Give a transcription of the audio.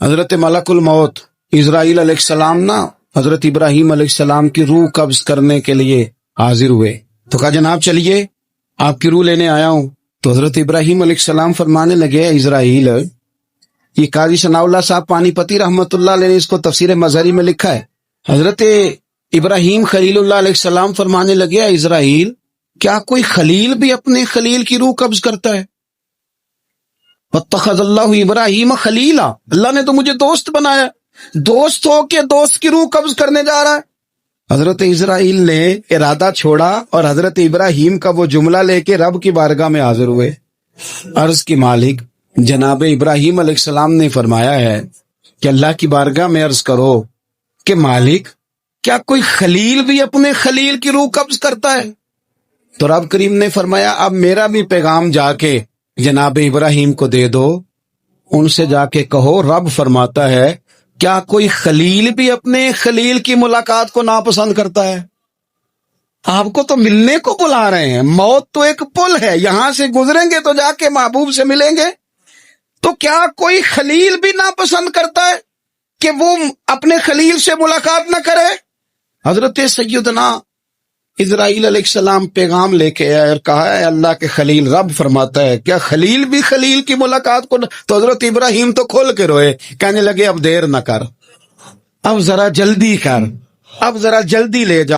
حضرت ملک الموت اسرائیل علیہ السلام نا حضرت ابراہیم علیہ السلام کی روح قبض کرنے کے لیے حاضر ہوئے تو کہا جناب چلیے آپ کی روح لینے آیا ہوں. تو حضرت ابراہیم علیہ السلام فرمانے لگے اسرائیل، یہ قاضی ثناء اللہ صاحب پانی پتی رحمت اللہ علیہ نے اس کو تفسیر مظہری میں لکھا ہے. حضرت ابراہیم خلیل اللہ علیہ السلام فرمانے لگے اسرائیل، کیا کوئی خلیل بھی اپنے خلیل کی روح قبض کرتا ہے؟ واتخذ اللہ ابراہیم خلیلا، اللہ نے تو مجھے دوست بنایا، دوست ہو کے دوست کی روح قبض کرنے جا رہا ہے. حضرت اسرائیل نے ارادہ چھوڑا اور حضرت ابراہیم کا وہ جملہ لے کے رب کی بارگاہ میں حاضر ہوئے. عرض کی مالک جناب ابراہیم علیہ السلام نے فرمایا ہے کہ اللہ کی بارگاہ میں عرض کرو کہ مالک کیا کوئی خلیل بھی اپنے خلیل کی روح قبض کرتا ہے؟ تو رب کریم نے فرمایا اب میرا بھی پیغام جا کے جناب ابراہیم کو دے دو، ان سے جا کے کہو رب فرماتا ہے کیا کوئی خلیل بھی اپنے خلیل کی ملاقات کو ناپسند کرتا ہے؟ آپ کو تو ملنے کو بلا رہے ہیں، موت تو ایک پل ہے، یہاں سے گزریں گے تو جا کے محبوب سے ملیں گے. تو کیا کوئی خلیل بھی ناپسند کرتا ہے کہ وہ اپنے خلیل سے ملاقات نہ کرے؟ حضرت سیدنا اسرائیل علیہ السلام پیغام لے کے آئے اور کہا ہے اللہ کے خلیل رب فرماتا ہے کیا خلیل بھی خلیل کی ملاقات کو تو حضرت ابراہیم تو کھول کے روئے، کہنے لگے اب دیر نہ کر، اب ذرا جلدی کر، اب ذرا جلدی لے جا.